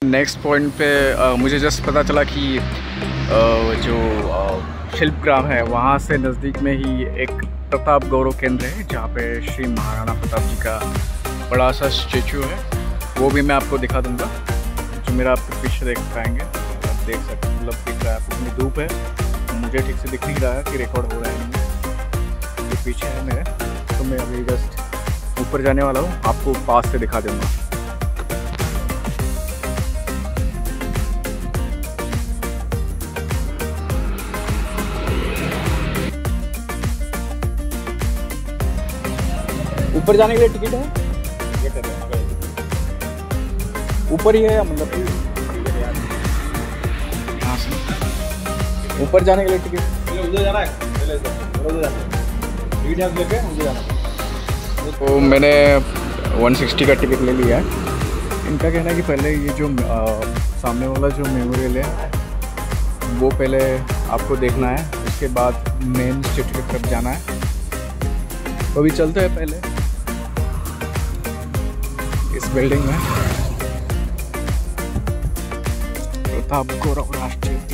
Next point पे मुझे just पता चला कि जो शिल्पग्राम है वहाँ से नज़दीक में ही एक प्रताप गौरव केंद्र है जहाँ पे श्री महाराणा प्रताप जी का बड़ा सा स्टेचू है। वो भी मैं आपको दिखा दूँगा, जो मेरा आप पीछे देख पाएंगे। आप देख सकते हैं, मतलब दिख रहा है आपको, इतनी धूप है मुझे ठीक से दिख नहीं रहा है कि रिकॉर्ड हो रहा है नहीं। ये पीछे है मेरे, तो मैं अभी जस्ट ऊपर जाने वाला हूँ, आपको पास से दिखा दूँगा। ऊपर जाने के लिए टिकट है, ऊपर ही है, मतलब यहाँ से ऊपर जाने के लिए टिकट उधर जाना है, तो मैंने 160 का टिकट ले लिया है। इनका कहना है कि पहले ये जो सामने वाला जो मेमोरियल है वो पहले आपको देखना है, उसके बाद मेन स्टेचू की तरफ जाना है। तो अभी चलते हैं पहले इस बिल्डिंग में, प्रताप गौरव राष्ट्रीय उद्यान।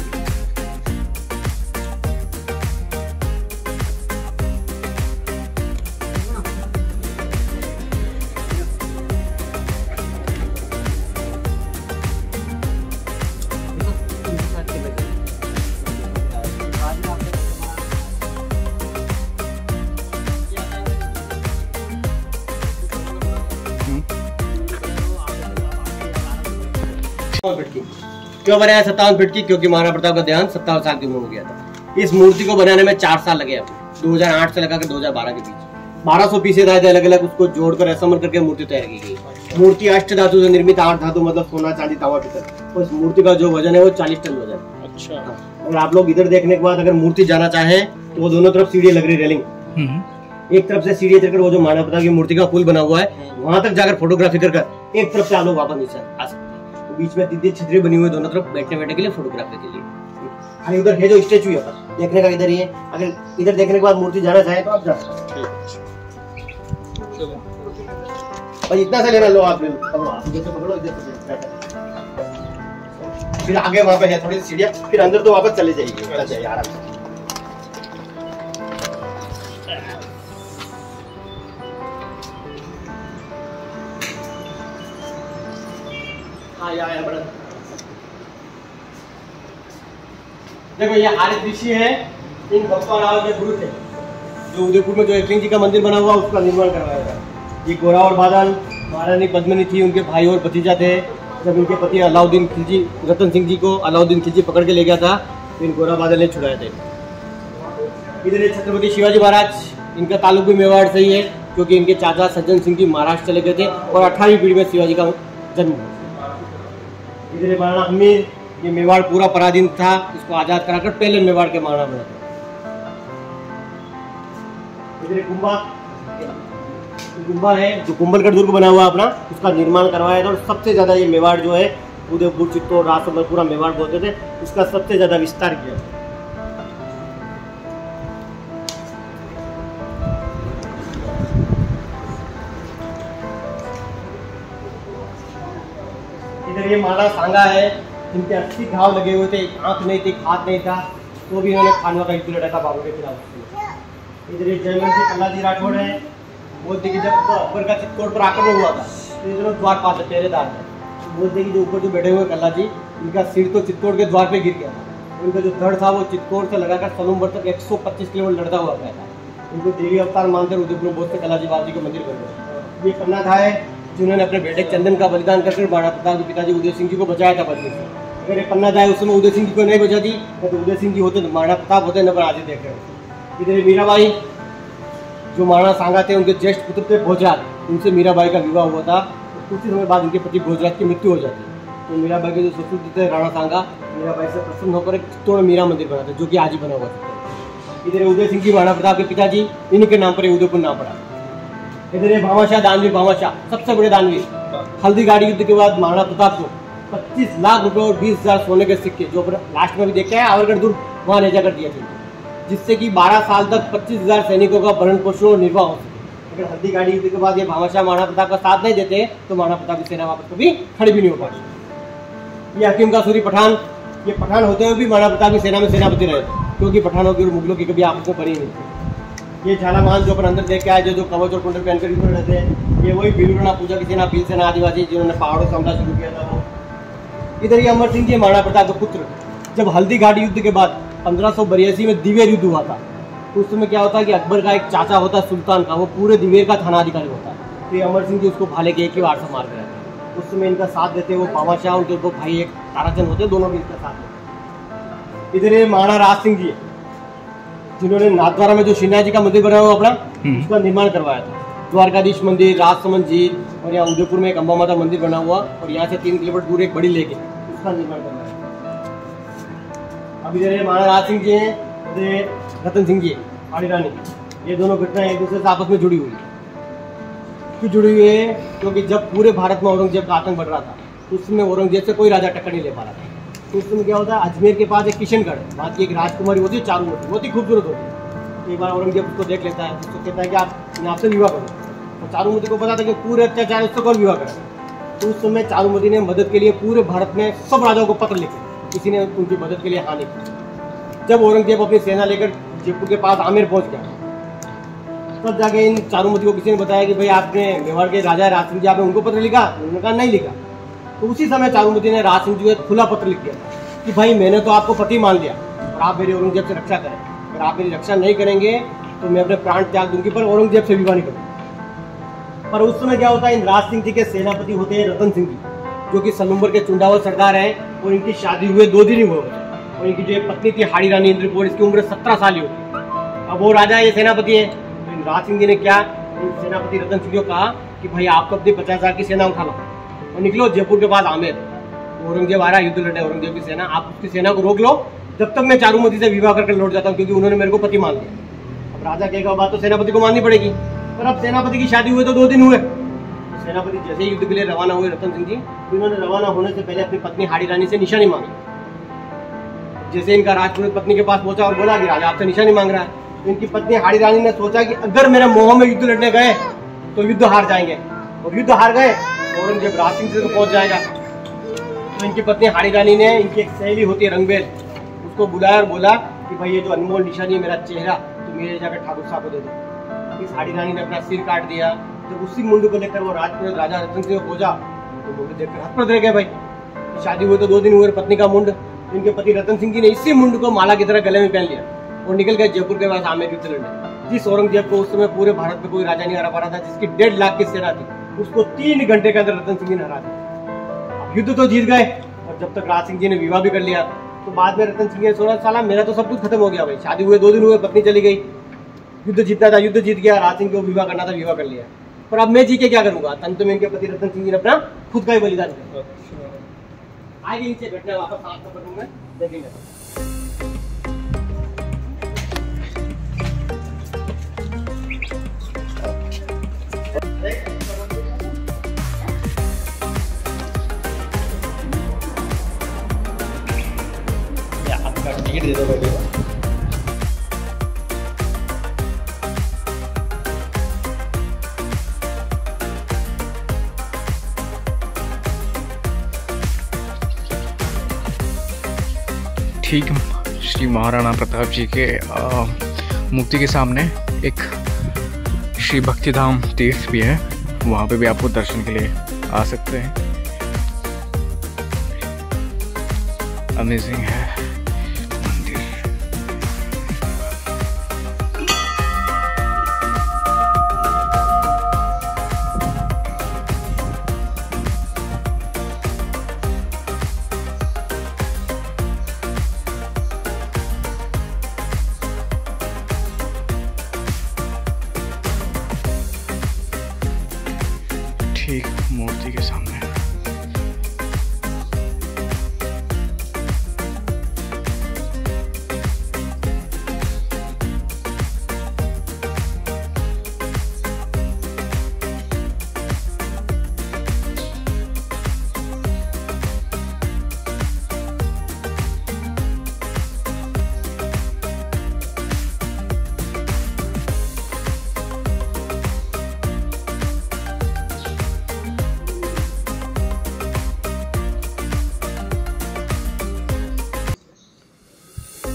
क्यों बनाया 57 फीट की? क्योंकि महाराणा प्रताप का देहांत 57 साल की उम्र में हो गया था। इस मूर्ति को बनाने में 4 साल लगे अपने, 2008 से लगाकर 2012 के बीच 1200 पीसेज आए थे, अलग अलग उसको जोड़कर असेंबल करके मूर्ति तैयार की गई। मूर्ति अष्ट धातु से निर्मित, 8 धातु मतलब सोना चांदी तांबा पीतल। उस मूर्ति का जो वजन है वो 40 टन वजन है। अच्छा। अगर आप लोग इधर देखने के बाद अगर मूर्ति जाना चाहें तो वो दोनों तरफ सीढ़ी लग रही, रेलिंग। एक तरफ से सीढ़ी चढ़कर वो जो महाराणा प्रताप की मूर्ति का पुल बना हुआ है वहां तक जाकर फोटोग्राफी कर एक तरफ से आप लोग वापस नीचे आ सकते। बीच में 3 छतरी बनी हुई है दोनों तरफ बैठने के लिए, फोटोग्राफी के लिए। अरे उधर है जो स्टेचू है देखने का, इधर ही है। अगर इधर देखने के बाद मूर्ति जाना चाहे तो आप जा सकते हैं। और इतना से लेना लो आप, पकड़ो इधर फिर आगे वहां पे है थोड़ी सीढ़ियां, फिर अंदर तो वापस चले जाइए आराम से। बड़ा देखो ये आर्य ऋषि है, इन भक्तवान के गुरु थे, जो उदयपुर में जो एकलिंग जी का मंदिर बना हुआ उसका निर्माण करवाया था। ये गोरा और बादल महारानी पद्मिनी थी, उनके भाई और भतीजा थे। जब इनके पति अलाउद्दीन खिलजी, रतन सिंह जी को अलाउद्दीन खिलजी पकड़ के ले गया था तो इन गोरा बादल ने छुड़ाए थे। इधर छत्रपति शिवाजी महाराज, इनका ताल्लुक भी मेवाड़ से ही है, क्योंकि इनके चाचा सज्जन सिंह जी महाराष्ट्र चले गए थे और 18वीं पीढ़ी में शिवाजी का जन्म हुआ। इधर महाराणा हमीर, ये मेवाड़ पूरा पराधीन था, इसको आजाद कराकर पहले मेवाड़ के महाराणा बना था। इधर कुंभा है जो कुंभलगढ़ दुर्ग बना हुआ अपना, उसका निर्माण करवाया था। और सबसे ज्यादा ये मेवाड़ जो है उदयपुर, चित्तौड़, राजसमंद पूरा मेवाड़ बोलते थे, उसका सबसे ज्यादा विस्तार किया। इधर ये माला सांगा है, इनके 80 घाव लगे हुए थे, आंख नहीं थी, हाथ नहीं था, तो भी इन्होंने खानवा का युद्ध लड़ा था बाबू के खिलाफ। इधर ये जयमंती कल्लाजी राठौड़ है, बोलते कि जब अकबर का चित्तौड़ पर आक्रमण हुआ था तो इधर द्वारपाल पहरेदार थे। बोलते कि जो ऊपर जो बैठे हुए कल्लाजी, इनका सिर तो चित्तौड़ के द्वार पे गिर गया था। उनका जो धड़ था वो चित्तौड़ से लगाकर सलूमगढ़ तक 125 किलोमीटर लड़ता हुआ गया था। उनको देवी अवतार मानकर उदयपुर बहुत से कल्लाजी बाबा जी का मंदिर बन गया। ये पन्ना था है जिन्होंने अपने बेटे चंदन का बलिदान करके महाराणा प्रताप के पिताजी उदय सिंह जी को बचाया था बदले से। अगर ये पन्ना था उस समय उदय सिंह जी को नहीं बचाती तो उदय सिंह जी होते, महाराणा प्रताप होते, न पर आदि देख रहे। इधर मीराबाई जो महाराणा सांगा थे, उनके ज्येष्ठ पुत्र थे भोजराज, उनसे मीराबाई का विवाह हुआ था। तो कुछ समय बाद उनके पति भोजराज की मृत्यु हो जाती। तो मीराबाई के जो ससुर थे राणा सांगा, मीराबाई से प्रसन्न होकर एक चित्तौड़ मीरा मंदिर बना था, जो कि आज ही बना हुआ था। इधर उदय सिंह जी महाराणा प्रताप के पिताजी, इन्हीं के नाम पर उदयपुर नाम पड़ा। इधर ये भामाशाह दानवीर, भामाशाह सबसे बड़े दानवीर, हल्दी गाड़ी युद्ध के बाद महाराणा प्रताप को 25 लाख रुपए और 20,000 सोने के सिक्के, जो लास्ट में भी देखते हैं आवरगढ़ दुर्ग, वहां ले जाकर दिए थे, जिससे कि 12 साल तक 25,000 सैनिकों का भरण पोषण और निर्वाह हो सके। अगर हल्दी गाड़ी युद्ध के बाद ये भामाशाह महाराणा प्रताप का साथ नहीं देते तो महाराणा प्रताप की सेना वापस कभी खड़ी भी नहीं हो पाती। ये हकीम का सूरी पठान, ये पठान होते हुए भी महाराणा प्रताप की सेना में सेनापति रहे थे, क्योंकि पठानों की और मुगलों की कभी आपस में बनी नहीं थी। ये झालामान जो अपन अंदर देख के आए, जो कवच और कुंडल पहनकर इधर रहते हैं, ये वही भीलूरना पूजा की सेना, भील सेना आदिवासी जिन्होंने पहाड़ों से हमला शुरू किया था वो। इधर ये अमर सिंह जी महाराणा प्रताप के पुत्र। जब हल्दी घाटी युद्ध के बाद 1582 में दिवेर युद्ध हुआ था, तो उस समय क्या होता है कि अकबर का एक चाचा होता है सुल्तान का, वो पूरे दिवेर का थानाधिकारी होता है। तो ये अमर सिंह जी उसको भाले के एक ही वार से मार गए थे। उस समय इनका साथ देते वो बाबा शाह, उनके दो भाई एक ताराचंद होते, दोनों भी इसका साथ देते। इधर ये महाराणा राज सिंह जी है, जिन्होंने नाथद्वारा में जो श्रीनाथ जी का मंदिर बना हुआ अपना, उसका निर्माण करवाया था। द्वारकाधीश मंदिर, राजसमंद झील, और यहाँ उदयपुर में एक अम्बा माता मंदिर बना हुआ, और यहाँ से 3 किलोमीटर दूर एक बड़ी लेक है, उसका निर्माण करवाया। अब इधर महाराणा राज सिंह जी हैं, रतन सिंह जी हाड़ी रानी, ये दोनों घटनाएं एक दूसरे से आपस में जुड़ी हुई है। क्यों जुड़ी हुई है? क्योंकि जब पूरे भारत में औरंगजेब का आतंक बढ़ रहा था, तो उस समय औरंगजेब से कोई राजा टक्कर नहीं ले पा रहा था। तो उस समय क्या होता है, अजमेर के पास एक किशनगढ़, वहाँ की एक राजकुमारी होती है चारूमती, बहुत ही खूबसूरत होती है। तो एक बार औरंगजेब उसको देख लेता है, उसको कहता है कि आप आपसे विवाह करो। तो चारूमती को पता था कि पूरे अत्याचार उससे कौन विवाह करेगा। तो उस समय चारूमती ने मदद के लिए पूरे भारत में सब राजाओं को पत्र लिखे, किसी ने उनकी मदद के लिए हाँ नहीं की। जब औरंगजेब अपनी सेना लेकर जयपुर के पास आमेर पहुंच गया, तब जाके इन चारूमती को किसी ने बताया कि भाई आपने मेवाड़ के राजा राज सिंह जी, आपने उनको पत्र लिखा? उन्होंने कहा नहीं लिखा। तो उसी समय चारूमती ने राज सिंह जी को एक खुला पत्र लिख दिया कि भाई मैंने तो आपको पति मान लिया, और आप मेरी औरंगजेब से रक्षा करें। अगर आप मेरी रक्षा नहीं करेंगे तो मैं अपने प्राण त्याग दूंगी, पर औरंगजेब से विवाह नहीं करूँगी। पर उस समय क्या होता है, इन राज सिंह जी के सेनापति होते हैं रतन सिंह जी, जो कि सलूम्बर के चुंडावल सरदार हैं, और इनकी शादी हुए 2 दिन ही हुए। और इनकी जो पत्नी थी हाड़ी रानी इंद्रपुर, इसकी उम्र 17 साल ही होती। अब वो राजा ये सेनापति है, तो इन राज सिंह जी ने क्या, सेनापति रतन सिंह को कहा कि भाई आप तो अपनी 50,000 की सेना उठा लो और निकलो जयपुर के बाद आमेर। तो औरंगजेब आ रहा है युद्ध लड़ने, औरंगजेब की सेना, आप उसकी सेना को रोक लो जब तक मैं चारूमती से विवाह करके लौट जाता हूँ, क्योंकि उन्होंने मेरे को पति मान लिया। अब राजा कहेगा बात तो सेनापति को माननी पड़ेगी, पर अब सेनापति की शादी हुए तो 2 दिन हुए। सेनापति जैसे ही युद्ध के लिए रवाना हुए रतन सिंह जी, तो इन्होंने रवाना होने से पहले अपनी पत्नी हाड़ी रानी से निशानी मांगी। जैसे इनका राजपुरोहित पत्नी के पास पहुंचा और बोला कि राजा आपसे निशानी मांग रहा है, तो इनकी पत्नी हाड़ी रानी ने सोचा कि अगर मेरे मोह में युद्ध लड़ने गए तो युद्ध हार जाएंगे, और युद्ध हार गए तो औरंगजेब राज सिंह से तो पहुंच जाएगा। तो इनकी पत्नी हाड़ी रानी ने, इनकी एक सहेली होती है रंगबेल, उसको बुलाया और बोला कि भाई ये जो अनमोल निशानी है मेरा चेहरा, तो मेरे जाकर ठाकुर साहब को दे दो। इस हाड़ी रानी ने अपना सिर काट दिया। जब उसी मुंड को लेकर वो राजपुरोहित राजा रतन सिंह पहुंचा, तो मुंड देखकर हाथ पर रह गए। भाई शादी हुए तो 2 दिन हुए, पत्नी का मुंड। इनके पति रतन सिंह जी ने इसी मुंड को माला की तरह गले में पहन लिया और निकल गए जयपुर के पास आमेर युद्ध लड़ने। जिस औरंगजेब को उस समय पूरे भारत में कोई राजा नहीं हरा पा रहा था, जिसकी 1.5 लाख की सेना थी, उसको 3 घंटे के अंदर रतन सिंह जी ने हरा दिया। युद्ध तो जीत गए, और जब तक राज सिंह जी ने विवाह भी कर लिया, तो बाद में रतन सिंह जी ने सोचा साला मेरा तो सब कुछ खत्म हो गया। भाई शादी हुए 2 दिन हुए, पत्नी चली गई, युद्ध जीतना था युद्ध जीत गया, राज सिंह को विवाह करना था विवाह कर लिया, पर अब मैं जी के क्या करूंगा। तंत्र में इनके पति रतन सिंह जी ने अपना खुद का ही बलिदान किया। आगे इनसे घटना वापस 7 नंबर में देखेंगे। आपका टिकट दे दो। ठीक श्री महाराणा प्रताप जी के मूर्ति के सामने एक श्री भक्तिधाम तीर्थ भी है, वहाँ पे भी आपको दर्शन के लिए आ सकते हैं। अमेजिंग है मंदिर। ठीक मूर्ति के सामने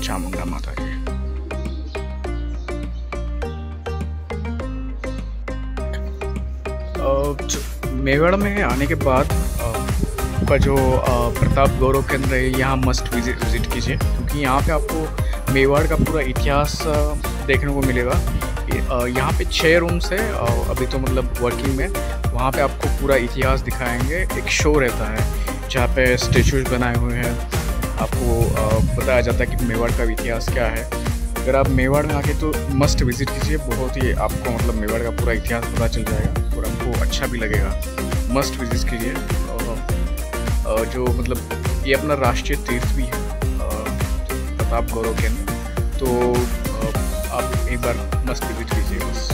चामुंडा माता जी। मेवाड़ में आने के बाद का जो प्रताप गौरव केंद्र है, यहाँ मस्ट विजिट कीजिए, क्योंकि यहाँ पे आपको मेवाड़ का पूरा इतिहास देखने को मिलेगा। यहाँ पे 6 रूम्स है अभी तो मतलब वर्किंग में। वहाँ पे आपको पूरा इतिहास दिखाएंगे। एक शो रहता है जहाँ पे स्टेचूज बनाए हुए हैं, आपको बताया जाता है कि मेवाड़ का इतिहास क्या है। अगर आप मेवाड़ में आके तो मस्ट विजिट कीजिए, बहुत ही आपको मतलब मेवाड़ का पूरा इतिहास पता चल जाएगा और आपको अच्छा भी लगेगा। मस्ट विजिट कीजिए। जो मतलब ये अपना राष्ट्रीय तीर्थ भी है प्रताप गौरव केंद्र, तो आप एक बार मस्ट विजिट कीजिए बस।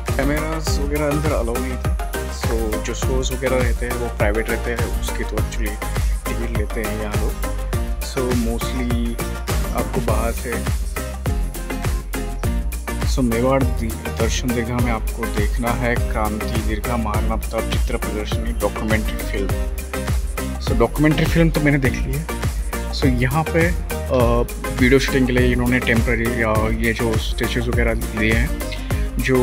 कैमरास वगैरह अंदर अलाउ नहीं थे, सो जो शोज़ वगैरह रहते हैं वो प्राइवेट रहते हैं, उसकी तो एक्चुअली टिकट लेते हैं यहाँ लोग। सो मोस्टली आपको बाहर से मेवाड़ दर्शन दीर्घा में आपको देखना है क्रांति दीर्घा महाराणा प्रताप चित्र प्रदर्शनी डॉक्यूमेंट्री फिल्म। डॉक्यूमेंट्री फिल्म तो मैंने देख ली है। यहाँ पे वीडियो शूटिंग के लिए इन्होंने टेम्पररी ये जो स्टेचूज वगैरह दिए हैं, जो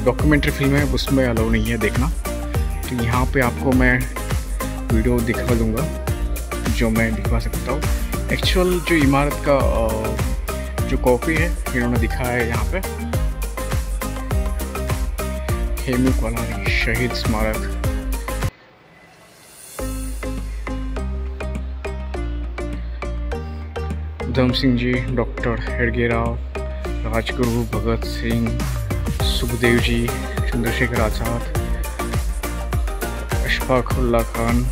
डॉक्यूमेंट्री फिल्म है उसमें अलाउ नहीं है देखना। तो यहाँ पे आपको मैं वीडियो दिखा दूँगा जो मैं दिखा सकता हूँ। एक्चुअल जो इमारत का जो कॉपी है इन्होंने दिखाया है यहाँ पे, हेमू कालानी शहीद स्मारक। उधम सिंह जी, डॉक्टर हेडगेराव, राजगुरु भगत सिंह, सुखदेव जी, चंद्रशेखर आज़ाद, अशफाक उल्ला खान,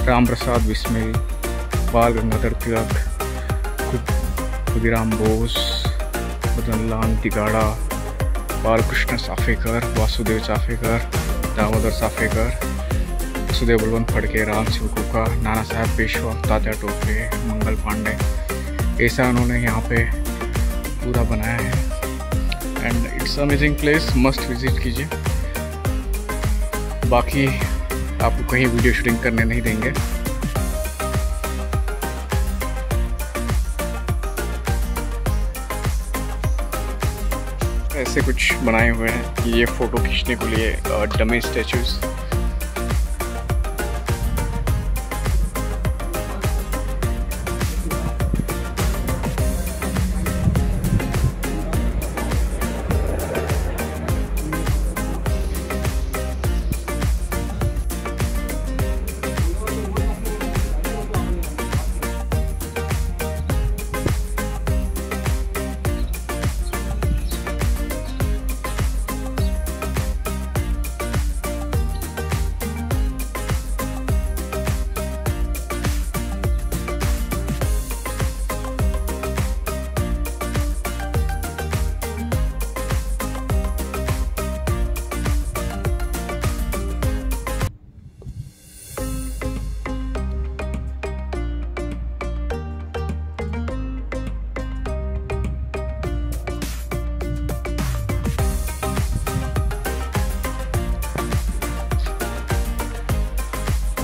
राम प्रसाद बिस्मिल, बाल गंगाधर तिलक, खुदीराम बोस, मदन लाल तिगाड़ा, बालकृष्ण साफेकर, वासुदेव साफेकर, दामोदर साफेकर, सुदेव बलवंत फड़के, राम सिंह कुका, नाना साहब पेशवा, तात्या टोपे, मंगल पांडे, ऐसा उन्होंने यहाँ पे पूरा बनाया है। And it's amazing place, must visit कीजिए। बाकी आपको कहीं वीडियो शूटिंग करने नहीं देंगे। ऐसे कुछ बनाए हुए हैं कि ये फ़ोटो खींचने के लिए डमी स्टैचूज।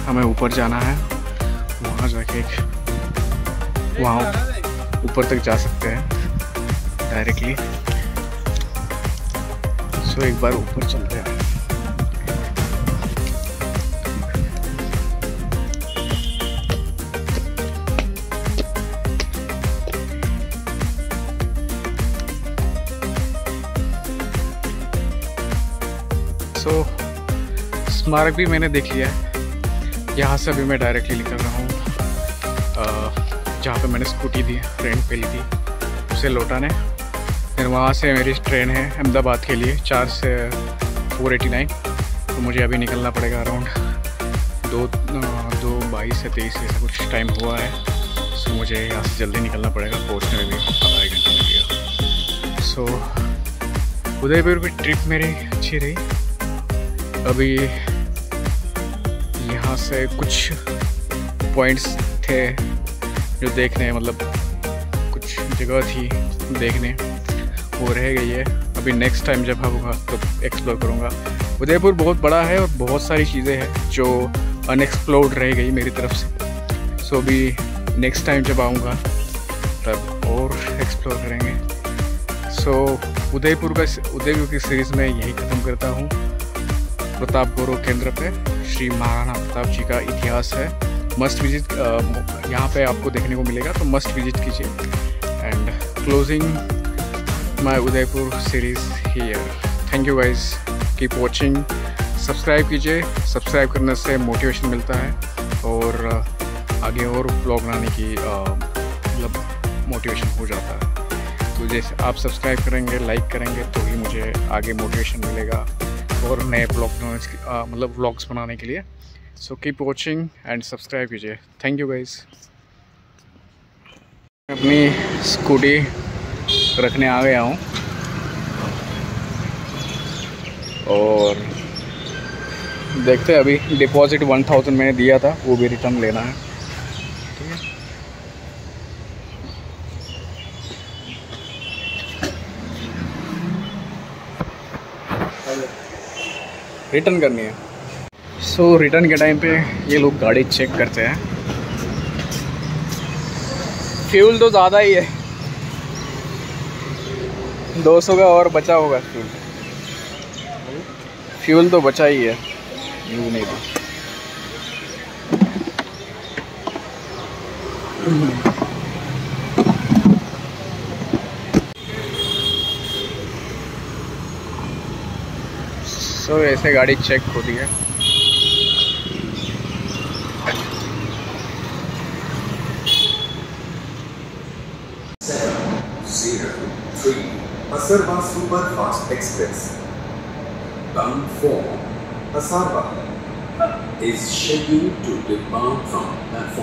हमें ऊपर जाना है, वहाँ जाके वहाँ ऊपर तक जा सकते हैं डायरेक्टली। सो एक बार ऊपर चलते हैं। सो स्मारक भी मैंने देख लिया है। यहाँ से अभी मैं डायरेक्टली निकल रहा हूँ जहाँ पे मैंने स्कूटी दी फ्रेंड पे ली थी उसे लौटाने। फिर वहाँ से मेरी ट्रेन है अहमदाबाद के लिए 4 से 489। तो मुझे अभी निकलना पड़ेगा अराउंड 2:22 या 23 ऐसा कुछ टाइम हुआ है। सो मुझे यहाँ से जल्दी निकलना पड़ेगा, पहुँचने में भी आधा घंटा लगेगा। सो उदयपुर की ट्रिप मेरी अच्छी रही। अभी यहाँ से कुछ पॉइंट्स थे जो देखने, मतलब कुछ जगह थी देखने, वो रह गई है। अभी नेक्स्ट टाइम जब आऊँगा तो एक्सप्लोर करूँगा। उदयपुर बहुत बड़ा है और बहुत सारी चीज़ें हैं जो अनएक्सप्लोर्ड रह गई मेरी तरफ से। सो अभी नेक्स्ट टाइम जब आऊँगा तब और एक्सप्लोर करेंगे। सो उदयपुर की सीरीज़ में यही ख़त्म करता हूँ। प्रताप गौरव केंद्र पे श्री महाराणा प्रताप जी का इतिहास है, मस्ट विजिट यहाँ पे आपको देखने को मिलेगा, तो मस्ट विजिट कीजिए। And closing my Udaipur series here. Thank you guys, keep watching, subscribe कीजिए। सब्सक्राइब करने से मोटिवेशन मिलता है और आगे और ब्लॉग बनाने की मतलब मोटिवेशन हो जाता है। तो जैसे आप सब्सक्राइब करेंगे, लाइक करेंगे तो ही मुझे आगे मोटिवेशन मिलेगा और नए मतलब व्लॉग्स बनाने के लिए। So keep watching and subscribe कीजिए। Thank you guys. अपनी स्कूटी रखने आ गया हूँ और देखते हैं, अभी डिपॉजिट 1000 मैंने दिया था, वो भी रिटर्न लेना है। ठीक है, रिटर्न करनी है। सो रिटर्न के टाइम पे ये लोग गाड़ी चेक करते हैं। फ्यूल तो ज़्यादा ही है, 200 का और बचा होगा फ्यूल तो बचा ही है, यूँ नहीं था। सो ऐसे गाड़ी चेक होती है। Asarwa Super Fast Express bound for Asarwa is scheduled to depart from platform